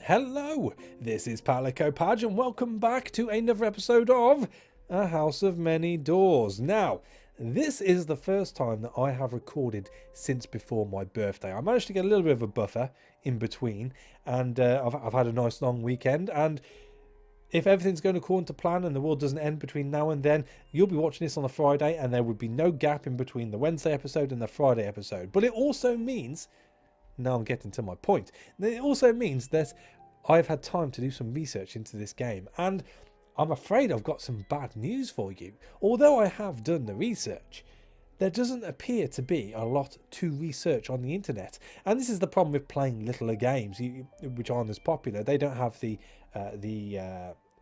Hello, this is Palico and welcome back to another episode of A House of Many Doors. Now, this is the first time that I have recorded since before my birthday. I managed to get a little bit of a buffer in between, and I've had a nice long weekend, and if everything's going according to plan and the world doesn't end between now and then, you'll be watching this on a Friday, and there would be no gap in between the Wednesday episode and the Friday episode. But it also means, now I'm getting to my point, it also means that I've had time to do some research into this game, and I'm afraid I've got some bad news for you. Although I have done the research, there doesn't appear to be a lot to research on the internet, and this is the problem with playing littler games which aren't as popular. They don't have the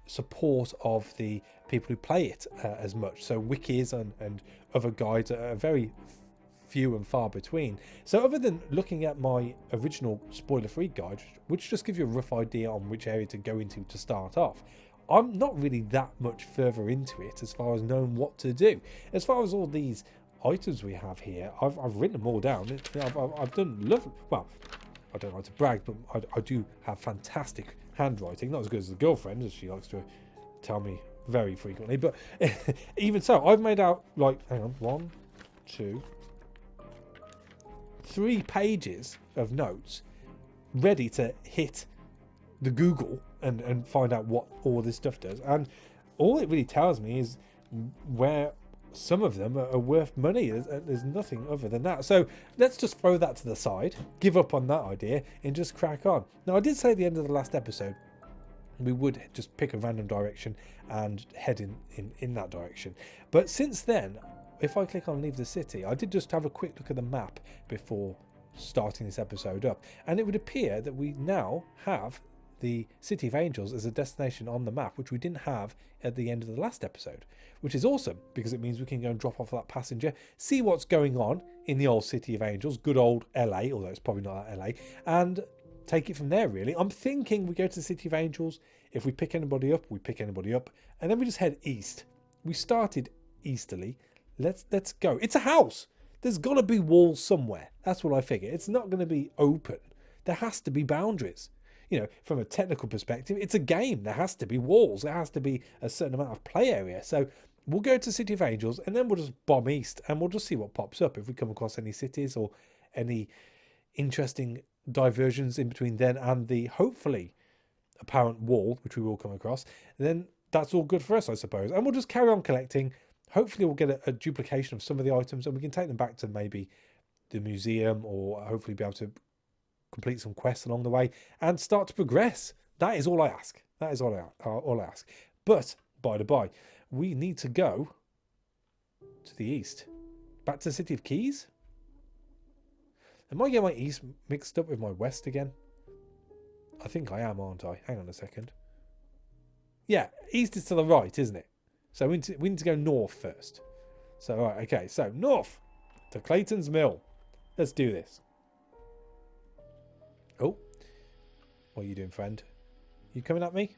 support of the people who play it as much, so wikis and other guides are very few and far between. So other than looking at my original spoiler-free guide, which just gives you a rough idea on which area to go into to start off, I'm not really that much further into it as far as knowing what to do. As far as all these items we have here, I've written them all down. I've done lovely. Well, I don't like to brag, but I do have fantastic handwriting. Not as good as the girlfriend, as she likes to tell me very frequently, but even so, I've made out, like, hang on, 1, 2, 3 pages of notes ready to hit the Google and find out what all this stuff does. And all it really tells me is where some of them are worth money. There's nothing other than that. So let's just throw that to the side, give up on that idea, and just crack on. Now, I did say at the end of the last episode we would just pick a random direction and head in that direction. But since then, if I click on leave the city, I did just have a quick look at the map before starting this episode up, and it would appear that we now have the City of Angels as a destination on the map, which we didn't have at the end of the last episode, which is awesome because it means we can go and drop off that passenger, see what's going on in the old City of Angels, good old LA, although it's probably not that LA, and take it from there, really. I'm thinking we go to the City of Angels. If we pick anybody up, we pick anybody up, and then we just head east. We started easterly. Let's go. It's a house. There's got to be walls somewhere. That's what I figure. It's not going to be open. There has to be boundaries. You know, from a technical perspective, it's a game. There has to be walls. There has to be a certain amount of play area. So we'll go to City of Angels, and then we'll just bomb east, and we'll just see what pops up. If we come across any cities or any interesting diversions in between then and the hopefully apparent wall, which we will come across, then that's all good for us, I suppose. And we'll just carry on collecting. Hopefully we'll get a duplication of some of the items, and we can take them back to maybe the museum, or hopefully be able to complete some quests along the way and start to progress. That is all I ask. That is all I ask. But, by the by, we need to go to the east. Back to the City of Keys? Am I getting my east mixed up with my west again? I think I am, aren't I? Hang on a second. Yeah, east is to the right, isn't it? So we need to go north first. So, all right, okay. So, north to Claytons Mill. Let's do this. Oh. What are you doing, friend? You coming at me?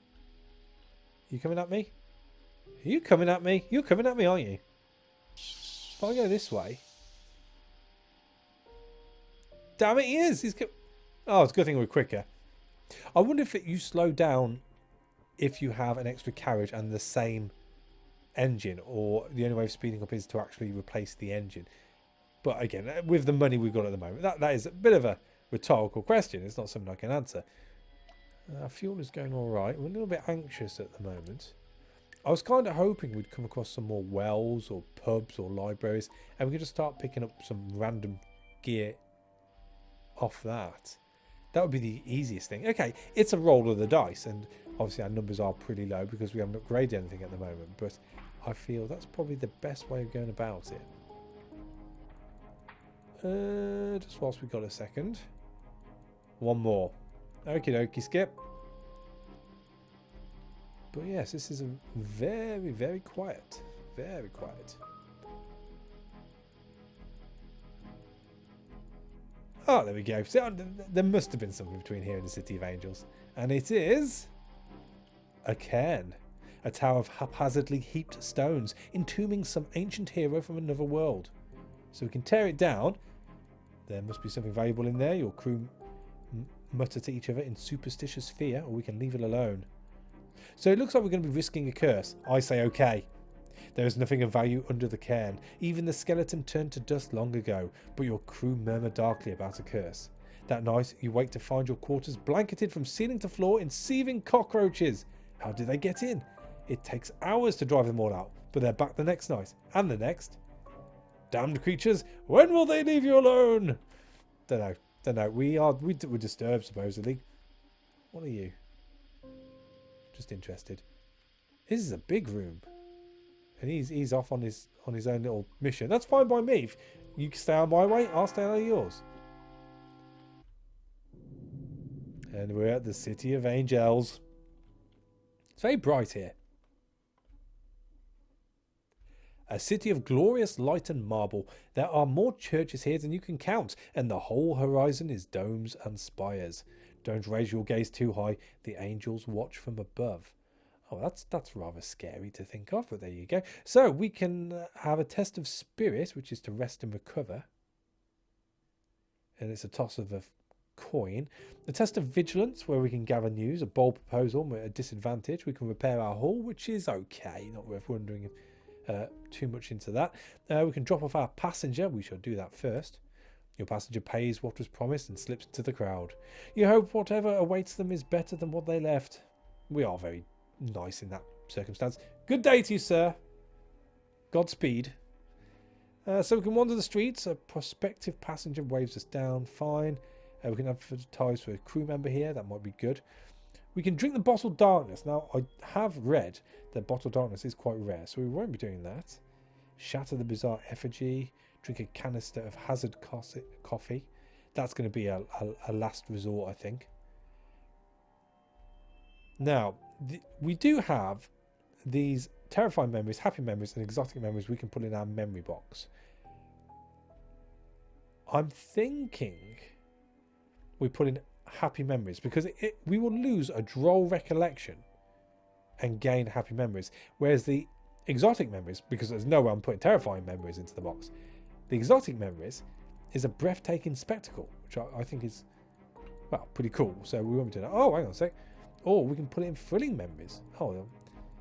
You coming at me? Are you coming at me? You're coming at me, aren't you? If I go this way... Damn it, he is! Oh, it's a good thing we're quicker. I wonder if you slow down if you have an extra carriage and the same engine, or the only way of speeding up is to actually replace the engine. But again, with the money we've got at the moment, that is a bit of a rhetorical question. It's not something I can answer. Fuel is going all right. We're a little bit anxious at the moment. I was kind of hoping we'd come across some more wells or pubs or libraries, and we could just start picking up some random gear off that. That would be the easiest thing. Okay, it's a roll of the dice, and obviously our numbers are pretty low because we haven't upgraded anything at the moment, but I feel that's probably the best way of going about it. Just whilst we've got a second. One more. Okie dokie, skip. But yes, this is a very, very quiet. Very quiet. Oh, there we go. So, there must have been something between here and the City of Angels. And it is... a cairn. A tower of haphazardly heaped stones, entombing some ancient hero from another world. So we can tear it down. There must be something valuable in there. Your crew mutter to each other in superstitious fear, or we can leave it alone. So it looks like we're going to be risking a curse. I say okay. There is nothing of value under the cairn. Even the skeleton turned to dust long ago, but your crew murmur darkly about a curse. That night, you wake to find your quarters blanketed from ceiling to floor in seething cockroaches. How did they get in? It takes hours to drive them all out, but they're back the next night, and the next. Damned creatures, when will they leave you alone? Don't know. We're disturbed, supposedly. What are you? Just interested. This is a big room. And he's off on his own little mission. That's fine by me. If you can stay on my way, I'll stay on yours. And we're at the City of Angels. It's very bright here. A city of glorious light and marble. There are more churches here than you can count, and the whole horizon is domes and spires. Don't raise your gaze too high. The angels watch from above. Oh, that's rather scary to think of, but there you go. So we can have a test of spirit, which is to rest and recover. And it's a toss of a coin. A test of vigilance, where we can gather news. A bold proposal at a disadvantage. We can repair our hull, which is okay. Not worth wondering too much into that. We can drop off our passenger. We shall do that first. Your passenger pays what was promised and slips into the crowd. You hope whatever awaits them is better than what they left. We are very nice in that circumstance. Good day to you, sir. Godspeed. So we can wander the streets. A prospective passenger waves us down. Fine. We can advertise for a crew member here. That might be good. We can drink the bottled darkness. Now, I have read that bottled darkness is quite rare, so we won't be doing that. Shatter the bizarre effigy. Drink a canister of hazard coffee. That's going to be a last resort, I think. Now, we do have these terrifying memories, happy memories, and exotic memories we can put in our memory box. I'm thinking we put in happy memories because we will lose a droll recollection and gain happy memories. Whereas the exotic memories, because there's no way I'm putting terrifying memories into the box, the exotic memories is a breathtaking spectacle, which I think is, well, pretty cool. So we won't do that. Oh, hang on a sec. Or we can put it in thrilling memories. Oh,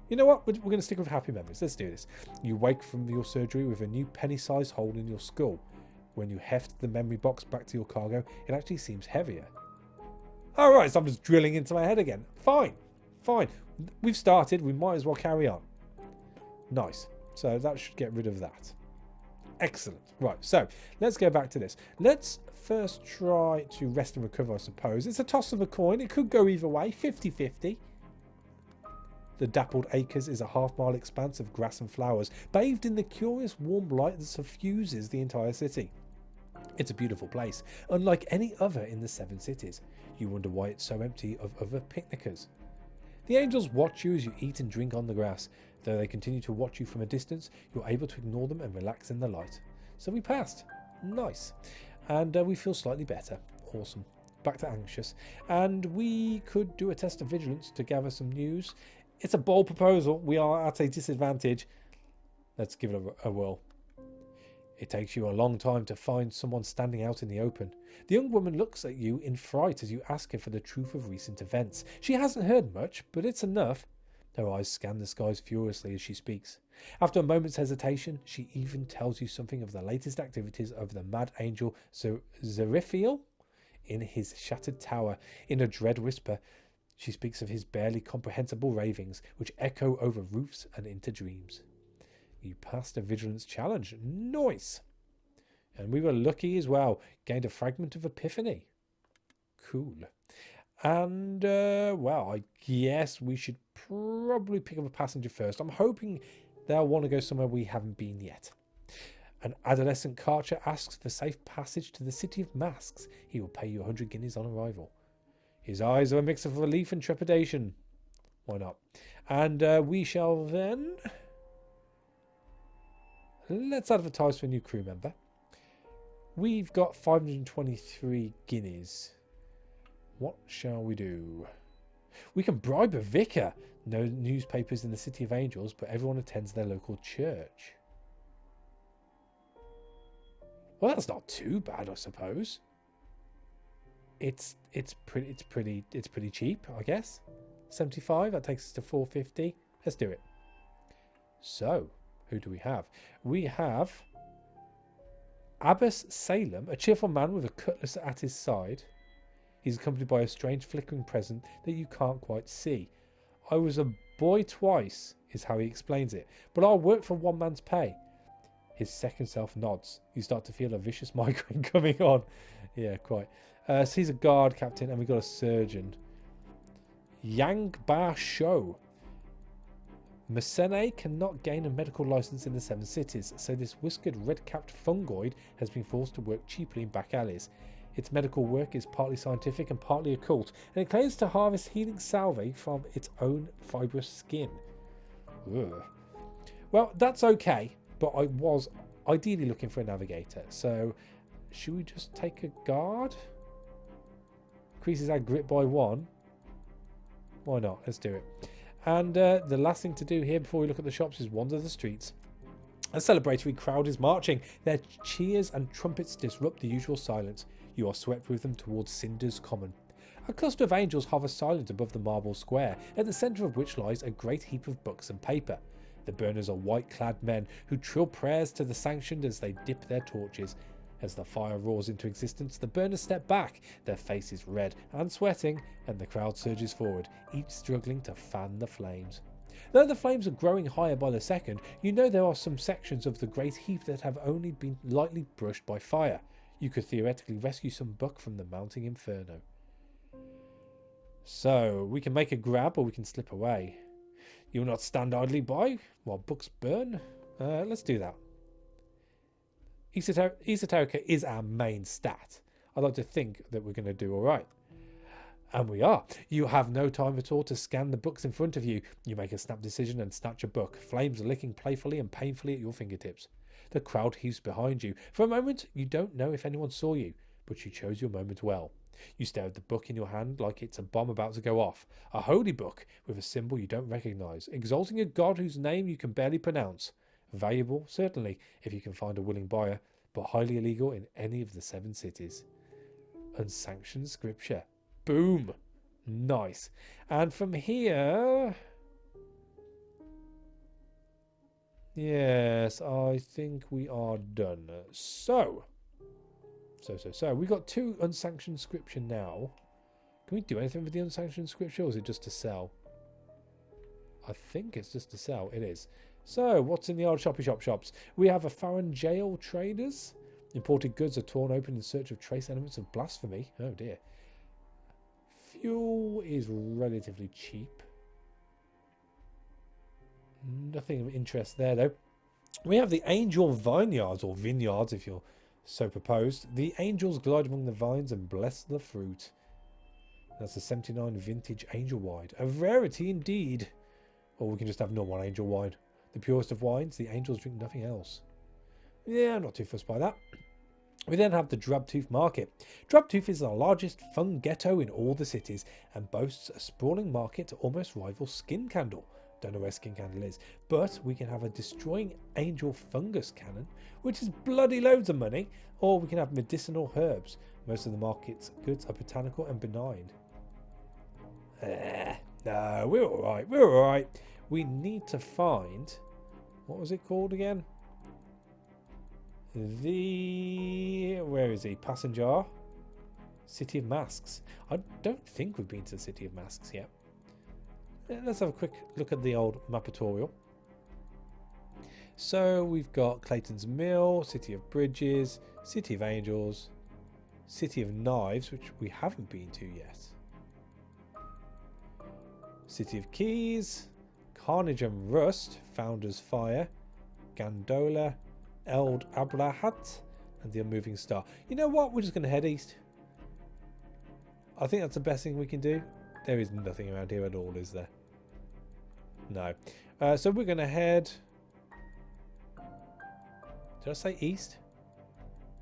you know what? We're going to stick with happy memories. Let's do this. You wake from your surgery with a new penny-sized hole in your skull. When you heft the memory box back to your cargo, it actually seems heavier. All right, so I'm just drilling into my head again. Fine. We've started. We might as well carry on. Nice. So that should get rid of that. Excellent. Right, so let's go back to this. Let's first try to rest and recover, I suppose. It's a toss of a coin. It could go either way. 50-50. The dappled acres is a half-mile expanse of grass and flowers, bathed in the curious warm light that suffuses the entire city. It's a beautiful place, unlike any other in the 7 cities. You wonder why it's so empty of other picnickers. The angels watch you as you eat and drink on the grass. Though they continue to watch you from a distance, you're able to ignore them and relax in the light. So we passed. Nice. And we feel slightly better. Awesome. Back to anxious. And we could do a test of vigilance to gather some news. It's a bold proposal. We are at a disadvantage. Let's give it a whirl. It takes you a long time to find someone standing out in the open. The young woman looks at you in fright as you ask her for the truth of recent events. She hasn't heard much, but it's enough. Her eyes scan the skies furiously as she speaks. After a moment's hesitation, she even tells you something of the latest activities of the mad angel Zeriphiel in his shattered tower. In a dread whisper, she speaks of his barely comprehensible ravings, which echo over roofs and into dreams. You passed a vigilance challenge. Nice! And we were lucky as well. Gained a fragment of epiphany. Cool. And, well, I guess we should probably pick up a passenger first. I'm hoping they'll want to go somewhere we haven't been yet. An adolescent Karcher asks for safe passage to the City of Masks. He will pay you 100 guineas on arrival. His eyes are a mix of relief and trepidation. Why not? And we shall then... Let's advertise for a new crew member. We've got 523 guineas. What shall we do? We can bribe a vicar. No newspapers in the City of Angels, but everyone attends their local church. Well, that's not too bad, I suppose. it's pretty cheap, I guess. 75. That takes us to 450. Let's do it. So, who do we have? We have Abbas Salem, a cheerful man with a cutlass at his side. He's accompanied by a strange flickering present that you can't quite see. I was a boy twice, is how he explains it, but I'll work for one man's pay. His second self nods. You start to feel a vicious migraine coming on. Yeah, quite. So he's a guard captain, and we've got a surgeon. Yang Ba Shou. Masene cannot gain a medical license in the 7 cities, so this whiskered red-capped fungoid has been forced to work cheaply in back alleys. Its medical work is partly scientific and partly occult, and it claims to harvest healing salve from its own fibrous skin. Ugh. Well, that's okay, but I was ideally looking for a navigator, so should we just take a guard? Increases our grit by 1. Why not? Let's do it. And the last thing to do here before we look at the shops is wander the streets. A celebratory crowd is marching. Their cheers and trumpets disrupt the usual silence. You are swept with them towards Cinder's Common. A cluster of angels hover silent above the marble square, at the centre of which lies a great heap of books and paper. The burners are white-clad men who trill prayers to the sanctioned as they dip their torches. As the fire roars into existence, the burners step back, their faces red and sweating, and the crowd surges forward, each struggling to fan the flames. Though the flames are growing higher by the second, you know there are some sections of the great heap that have only been lightly brushed by fire. You could theoretically rescue some buck from the mounting inferno. So, we can make a grab or we can slip away. You'll not stand idly by while books burn? Let's do that. Esoterica is our main stat. I'd like to think that we're going to do all right. And we are. You have no time at all to scan the books in front of you. You make a snap decision and snatch a book, flames licking playfully and painfully at your fingertips. The crowd heaves behind you. For a moment, you don't know if anyone saw you, but you chose your moment well. You stare at the book in your hand like it's a bomb about to go off. A holy book with a symbol you don't recognise, exalting a god whose name you can barely pronounce. Valuable, certainly, if you can find a willing buyer, but highly illegal in any of the 7 cities. Unsanctioned scripture. Boom! Nice. And from here... Yes, I think we are done. So, we've got 2 unsanctioned scripture now. Can we do anything with the unsanctioned scripture, or is it just to sell? I think it's just to sell. It is. So, what's in the old shops? We have a Farron jail traders. Imported goods are torn open in search of trace elements of blasphemy. Oh dear. Fuel is relatively cheap. Nothing of interest there though. We have the Angel Vineyards, or Vineyards if you're so proposed. The angels glide among the vines and bless the fruit. That's a 79 vintage angel wine. A rarity indeed. Or we can just have normal angel wine. The purest of wines, the angels drink nothing else. Yeah, I'm not too fussed by that. We then have the Drabtooth Market. Drabtooth is the largest fun ghetto in all the cities and boasts a sprawling market to almost rival Skin Candle. Don't know where Skin Candle is, but we can have a destroying angel fungus cannon, which is bloody loads of money, or we can have medicinal herbs. Most of the market's goods are botanical and benign. No, we're alright. We need to find... What was it called again? Where is he? Passenger? City of Masks. I don't think we've been to the City of Masks yet. Let's have a quick look at the old mappatorial. So we've got Claytons Mill, City of Bridges, City of Angels, City of Knives, which we haven't been to yet. City of Keys, Carnage and Rust, Founder's Fire, Gandola, Eld Abrahat, and the Unmoving Star. You know what? We're just going to head east. I think that's the best thing we can do. There is nothing around here at all, is there? No. So we're going to head... Did I say east?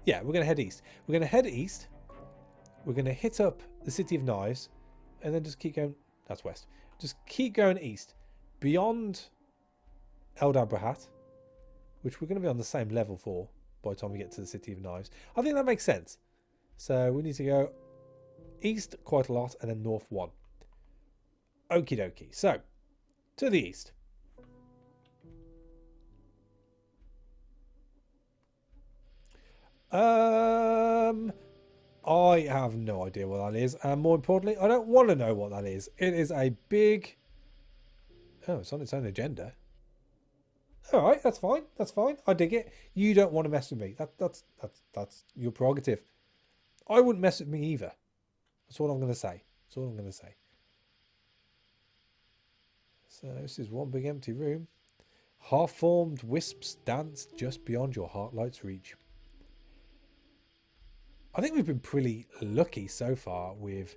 Yeah, we're going to head east. We're going to head east. We're going to hit up the City of Knives. And then just keep going... That's west. Just keep going east. Beyond Eld Abrahat, which we're going to be on the same level for by the time we get to the City of Knives. I think that makes sense. So we need to go East quite a lot, and then north 1. Okie dokie. So, to the east. I have no idea what that is, and more importantly, I don't want to know what that is. It is a big... Oh, it's on its own agenda. All right, that's fine. That's fine. I dig it. You don't want to mess with me. That's your prerogative. I wouldn't mess with me either. That's all I'm going to say. That's all I'm going to say. So this is one big empty room. Half-formed wisps dance just beyond your heartlight's reach. I think we've been pretty lucky so far with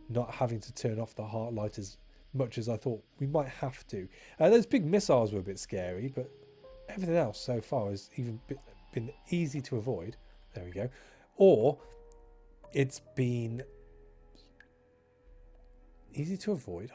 not having to turn off the heartlight as much as I thought we might have to. Those big missiles were a bit scary, but everything else so far has even been easy to avoid. There we go. Or it's been easy to avoid.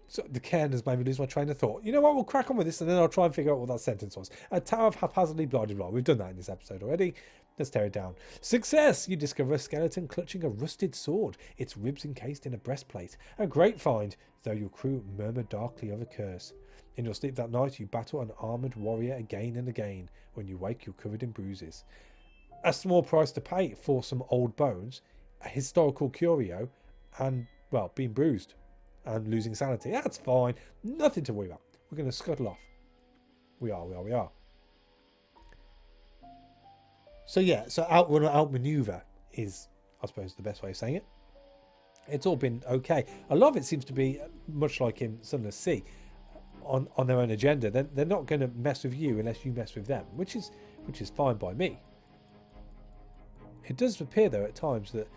So the Cairns has made me lose my train of thought. You know what? We'll crack on with this and then I'll try and figure out what that sentence was. A tower of haphazardly blah blah blah. We've done that in this episode already. Let's tear it down. Success! You discover a skeleton clutching a rusted sword, its ribs encased in a breastplate. A great find, though your crew murmur darkly of a curse. In your sleep that night, you battle an armoured warrior again and again. When you wake, you're covered in bruises. A small price to pay for some old bones, a historical curio, and, well, being bruised and losing sanity. That's fine. Nothing to worry about. We're going to scuttle off. We are. So yeah, so outrun or outmaneuver is, I suppose, the best way of saying it. It's all been okay. A lot of it seems to be much like in Sunless Sea, on their own agenda. They're not going to mess with you unless you mess with them, which is fine by me. It does appear though at times that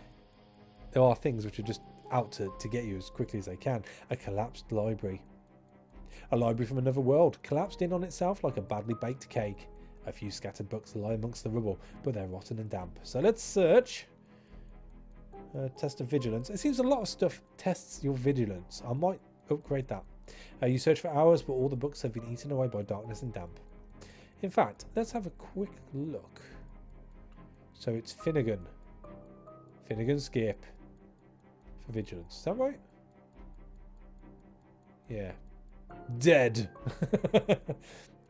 there are things which are just out to get you as quickly as they can. A collapsed library. A library from another world, collapsed in on itself like a badly baked cake. A few scattered books lie amongst the rubble, but they're rotten and damp. So let's search. Test of vigilance. It seems a lot of stuff tests your vigilance. I might upgrade that. You search for hours, but all the books have been eaten away by darkness and damp. In fact, let's have a quick look. So it's Finnegan. Finnegan Skip. For vigilance. Is that right? Yeah. Dead.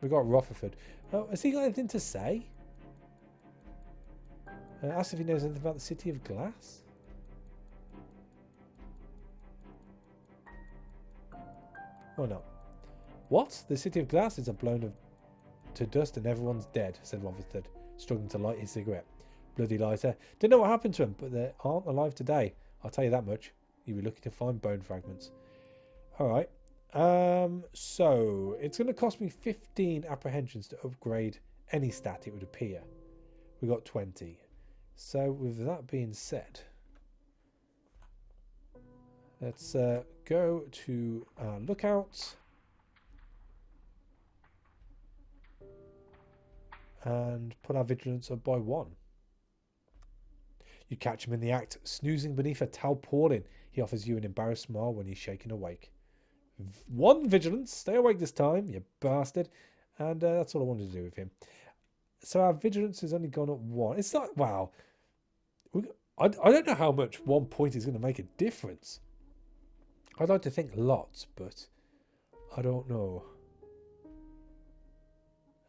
We got Rotherford. Oh, has he got anything to say? Ask if he knows anything about the City of Glass. Or not? What? The City of Glass is blown to dust and everyone's dead, said Rotherford, struggling to light his cigarette. Bloody lighter. Don't know what happened to them, but they aren't alive today. I'll tell you that much. You'll be looking to find bone fragments. Alright. So it's going to cost me 15 apprehensions to upgrade any stat, it would appear. We got 20. So with that being said, let's go to lookout and put our vigilance up by 1. You catch him in the act, snoozing beneath a tarpaulin. He offers you an embarrassed smile when he's shaken awake. 1 vigilance. Stay awake this time, you bastard. And that's all I wanted to do with him. So our vigilance has only gone up 1. It's not... Wow. I don't know how much 1 point is going to make a difference. I'd like to think lots, but I don't know.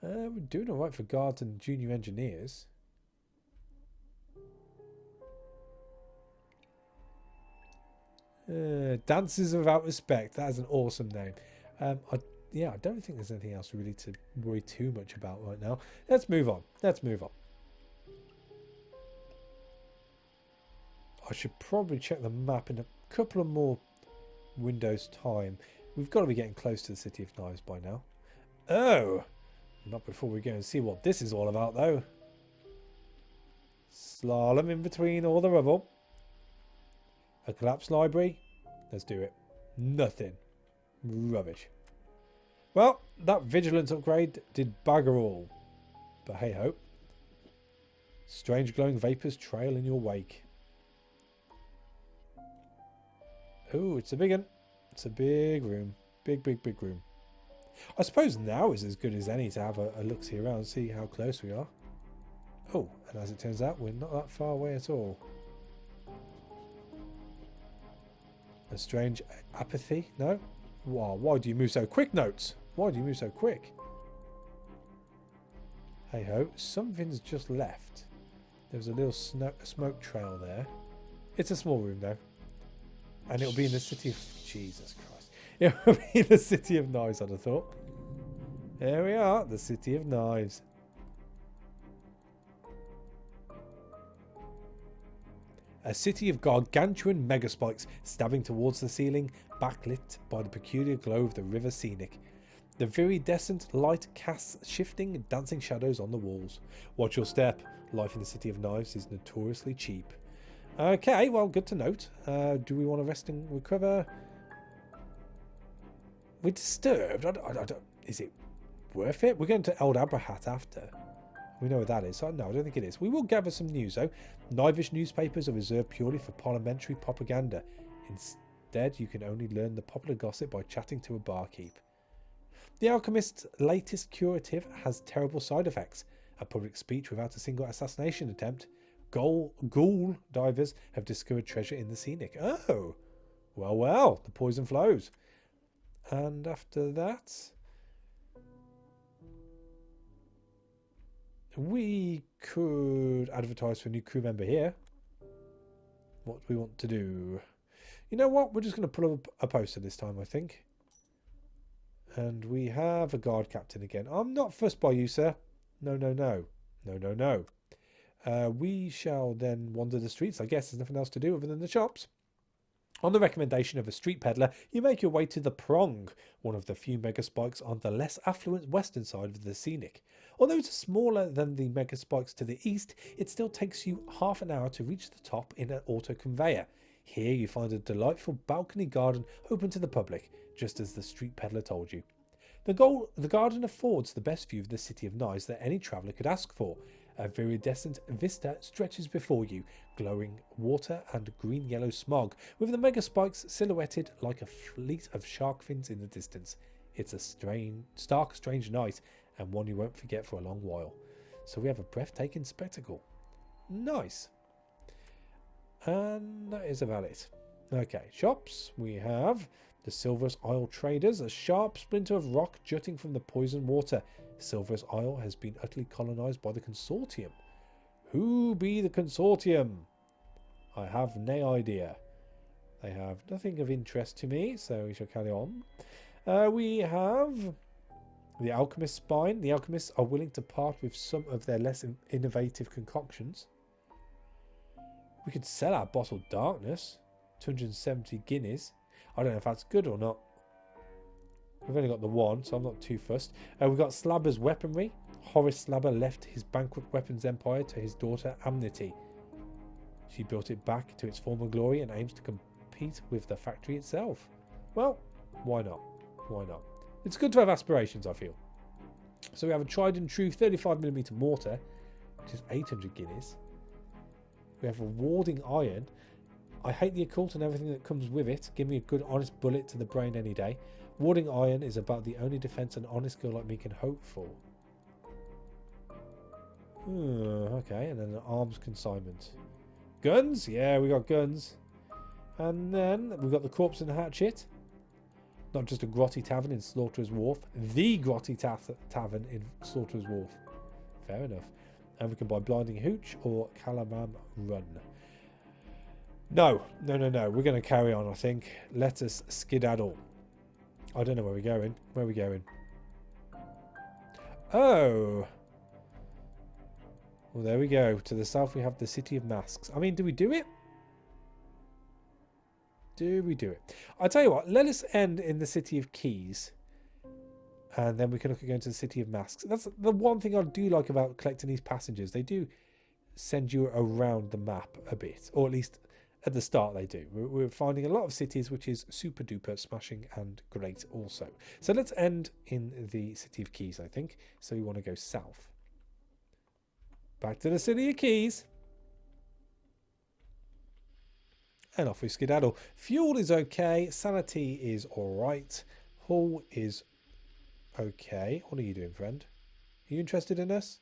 We're doing all right for guards and junior engineers. Dances Without Respect. That is an awesome name. I don't think there's anything else really to worry too much about right now. Let's move on. I should probably check the map in a couple of more windows' time. We've got to be getting close to the City of Knives by now. Oh! Not before we go and see what this is all about, though. Slalom in between all the rubble. A collapsed library? Let's do it. Nothing. Rubbish. Well, that vigilance upgrade did bugger all. But hey ho. Strange glowing vapours trail in your wake. Oh, it's a big one. It's a big room. Big room. I suppose now is as good as any to have a look-see around and see how close we are. Oh, and as it turns out, we're not that far away at all. A strange apathy? No? Wow, why do you move so quick, Notes? Why do you move so quick? Hey ho, something's just left. There was a little smoke trail there. It's a small room though. And it'll be in the city of... Jesus Christ. It'll be in the city of knives, I'd have thought. There we are, the city of knives. A city of gargantuan megaspikes stabbing towards the ceiling, backlit by the peculiar glow of the river scenic. The viridescent light casts shifting, dancing shadows on the walls. Watch your step. Life in the city of knives is notoriously cheap. Okay, well, good to note. Do we want to rest and recover? We're disturbed. I don't, is it worth it? We're going to Old Abrahat after. We know where that is. So, no, I don't think it is. We will gather some news, though. Knivish newspapers are reserved purely for parliamentary propaganda. Instead, you can only learn the popular gossip by chatting to a barkeep. The alchemist's latest curative has terrible side effects. A public speech without a single assassination attempt. Ghoul divers have discovered treasure in the scenic. Oh, well, well, the poison flows. And after that, we could advertise for a new crew member here. What do we want to do? You know what? We're just going to put up a poster this time, I think. And we have a guard captain again. I'm not fussed by you, sir. No, no, no. No, no, no. We shall then wander the streets. I guess there's nothing else to do other than the shops. On the recommendation of a street peddler, you make your way to the Prong, one of the few mega spikes on the less affluent western side of the scenic. Although it's smaller than the mega spikes to the east, it still takes you half an hour to reach the top in an auto conveyor. Here you find a delightful balcony garden open to the public, just as the street peddler told you. The garden affords the best view of the city of knives that any traveller could ask for. A viridescent vista stretches before you, glowing water and green-yellow smog, with the mega spikes silhouetted like a fleet of shark fins in the distance. It's a stark, strange night, and one you won't forget for a long while. So we have a breathtaking spectacle. Nice. And that is about it. Okay, shops. We have the Silver's Isle Traders, a sharp splinter of rock jutting from the poison water. Silver's Isle has been utterly colonised by the Consortium. Who be the Consortium? I have no idea. They have nothing of interest to me, so we shall carry on. We have the Alchemist's Spine. The Alchemists are willing to part with some of their less innovative concoctions. We could sell our bottled darkness. 270 guineas. I don't know if that's good or not. We've only got the one, so I'm not too fussed. We've got Slabber's weaponry. Horace Slabber left his bankrupt weapons empire to his daughter Amity. She built it back to its former glory and aims to compete with the factory itself. Well, why not? Why not? It's good to have aspirations, I feel. So we have a tried and true 35mm mortar, which is 800 guineas. We have a warding iron. I hate the occult and everything that comes with it. Give me a good honest bullet to the brain any day. Warding iron is about the only defense an honest girl like me can hope for. Okay, and then an arms consignment. Guns? Yeah, we got guns. And then we've got the corpse and hatchet. Not just a grotty tavern in Slaughterer's Wharf. The grotty tavern in Slaughterer's Wharf. Fair enough. And we can buy Blinding Hooch or Calamam Run. No. We're going to carry on, I think. Let us skedaddle. I don't know where we're going. Where are we going? Oh. Well, there we go. To the south we have the City of Masks. I mean, do we do it? Do we do it? I'll tell you what. Let us end in the City of Keys. And then we can look at going to the City of Masks. That's the one thing I do like about collecting these passengers. They do send you around the map a bit. Or at least at the start they do. We're finding a lot of cities, which is super duper smashing and great also. So let's end in the City of Keys, I think. So we want to go south. Back to the City of Keys. And off we skedaddle. Fuel is okay. Sanity is alright. Hull is okay. What are you doing, friend? Are you interested in us?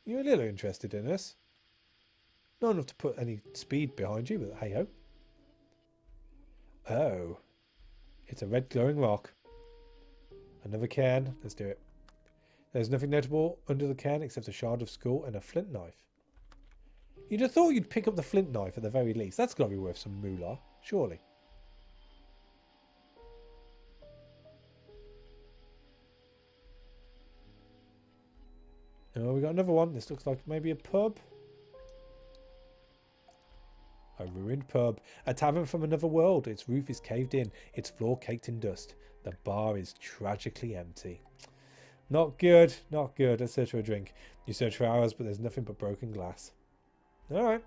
You're a little interested in us. Not enough to put any speed behind you, but hey ho. Oh. It's a red glowing rock. Another cairn. Let's do it. There's nothing notable under the cairn except a shard of skull and a flint knife. You'd have thought you'd pick up the flint knife at the very least. That's got to be worth some moolah, surely. Oh, we got another one. This looks like maybe a pub. A ruined pub. A tavern from another world. Its roof is caved in. Its floor caked in dust. The bar is tragically empty. Not good. Not good. Let's search for a drink. You search for hours, but there's nothing but broken glass. Alright.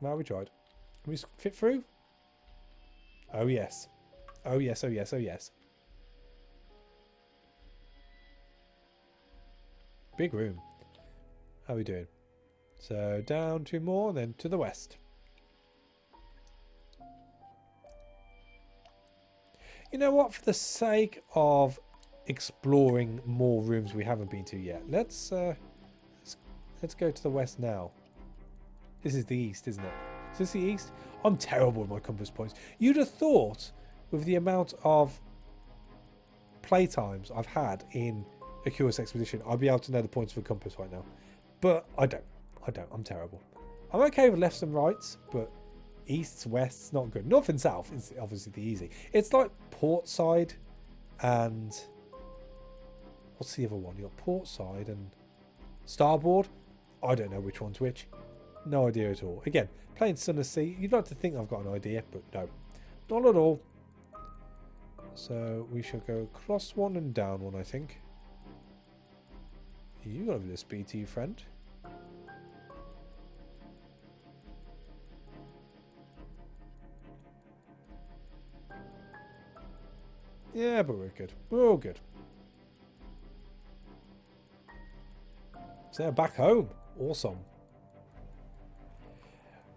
Well, we tried. Can we fit through? Oh, yes. Oh, yes. Oh, yes. Oh, yes. Big room. How are we doing? So down 2 more, then to the west. You know what? For the sake of exploring more rooms we haven't been to yet, let's go to the west now. This is the east, isn't it? Is this the east? I'm terrible with my compass points. You'd have thought, with the amount of playtimes I've had in a Curious Expedition, I'd be able to know the points of a compass right now. But I don't. I'm terrible. I'm okay with lefts and rights, but easts, wests, not good. North and south is obviously the easy. It's like port side and... what's the other one? You got port side and starboard. I don't know which one's which. No idea at all. Again, playing Sunless Sea, you'd like to think I've got an idea, but no. Not at all. So we shall go across one and down one, I think. You got a bit of speed to you, friend. Yeah, but we're good. We're all good. So back home. Awesome.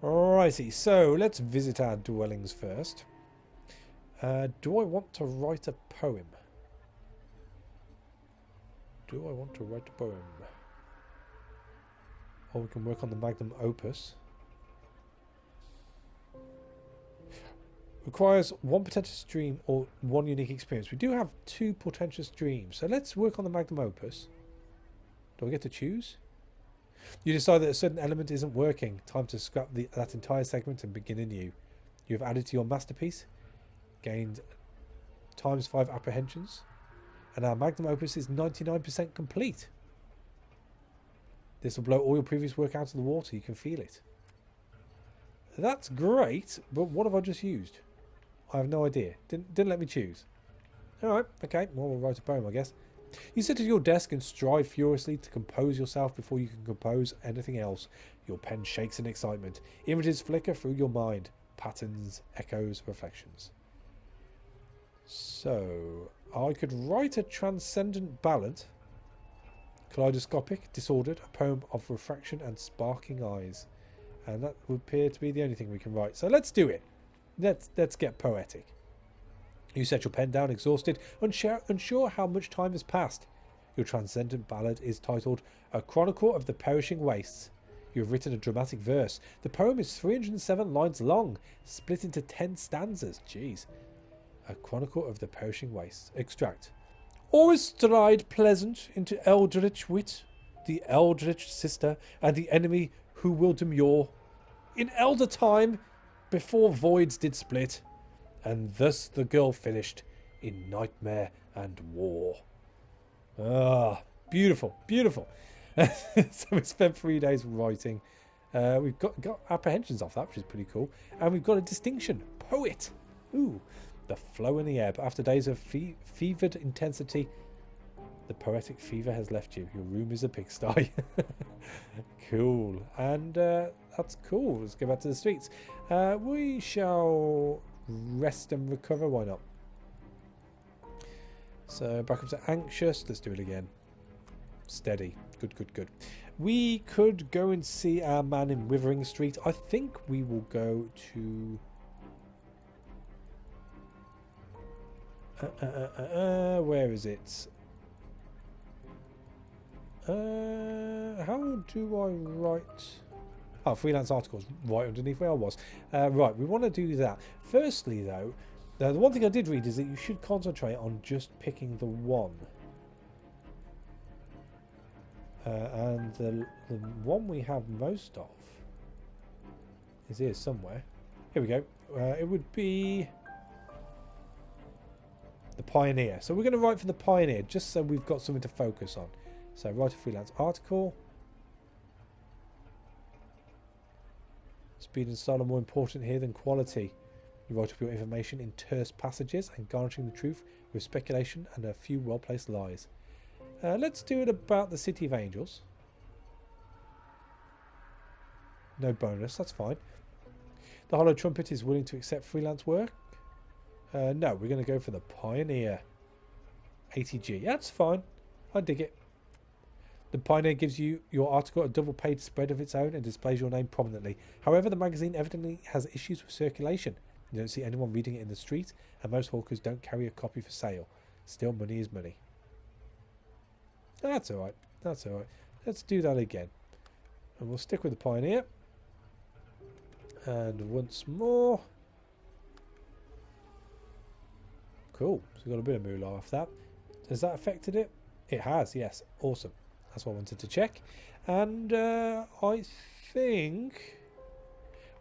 Alrighty, so let's visit our dwellings first. Do I want to write a poem? Do I want to write a poem? Or we can work on the magnum opus. Requires 1 potential stream or 1 unique experience. We do have 2 potential streams, so let's work on the magnum opus. Do I get to choose? You decide that a certain element isn't working. Time to scrap that entire segment and begin anew. You have added to your masterpiece, gained ×5 apprehensions, and our magnum opus is 99% complete. This will blow all your previous work out of the water. You can feel it. That's great, but what have I just used? I have no idea. Didn't let me choose. Alright, okay. Well, we'll write a poem, I guess. You sit at your desk and strive furiously to compose yourself before you can compose anything else. Your pen shakes in excitement. Images flicker through your mind. Patterns, echoes, reflections. So, I could write a transcendent ballad. Kaleidoscopic, disordered, a poem of refraction and sparking eyes. And that would appear to be the only thing we can write. So let's do it. Let's get poetic. You set your pen down, exhausted, unsure how much time has passed. Your transcendent ballad is titled A Chronicle of the Perishing Wastes. You have written a dramatic verse. The poem is 307 lines long, split into 10 stanzas. Jeez. A Chronicle of the Perishing Wastes. Extract. Always stride pleasant into eldritch wit, the eldritch sister, and the enemy who will demur. In elder time, before voids did split, and thus the girl finished in nightmare and war. Ah, beautiful, beautiful. So we spent 3 days writing. We've got apprehensions off that, which is pretty cool. And we've got a distinction, poet. Ooh, the flow in the ebb. After days of fevered intensity, the poetic fever has left you. Your room is a pigsty. Cool. And that's cool. Let's go back to the streets. We shall rest and recover. Why not? So back up to anxious. Let's do it again. Steady. Good, good, good. We could go and see our man in Withering Street. I think we will go to... where is it? How do I write? Oh, freelance articles right underneath where I was. Right, we want to do that. Firstly, though, Now, the one thing I did read is that you should concentrate on just picking the one. And the one we have most of is here somewhere. Here we go. It would be the Pioneer. So we're going to write for the Pioneer just so we've got something to focus on. So write a freelance article. Speed and style are more important here than quality. You write up your information in terse passages and garnishing the truth with speculation and a few well-placed lies. Let's do it about the City of Angels. No bonus, that's fine. The Hollow Trumpet is willing to accept freelance work. No, we're going to go for the Pioneer. 80G, that's fine. I dig it. The Pioneer gives you your article a double-page spread of its own and displays your name prominently. However, the magazine evidently has issues with circulation. You don't see anyone reading it in the street, and most hawkers don't carry a copy for sale. Still, money is money. That's alright. That's alright. Let's do that again. And we'll stick with the Pioneer. And once more. Cool. So we've got a bit of moolah off that. Has that affected it? It has, yes. Awesome. That's what I wanted to check. And I think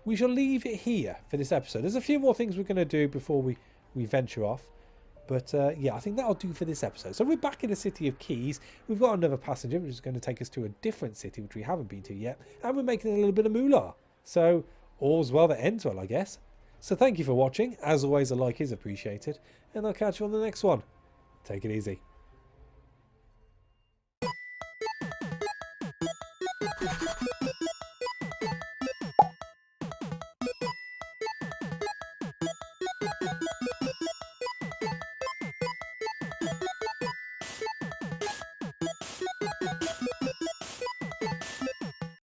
we shall leave it here for this episode. There's a few more things we're going to do before we venture off. But yeah, I think that'll do for this episode. So we're back in the City of Keys. We've got another passenger, which is going to take us to a different city, which we haven't been to yet. And we're making a little bit of moolah. So all's well that ends well, I guess. So thank you for watching. As always, a like is appreciated. And I'll catch you on the next one. Take it easy.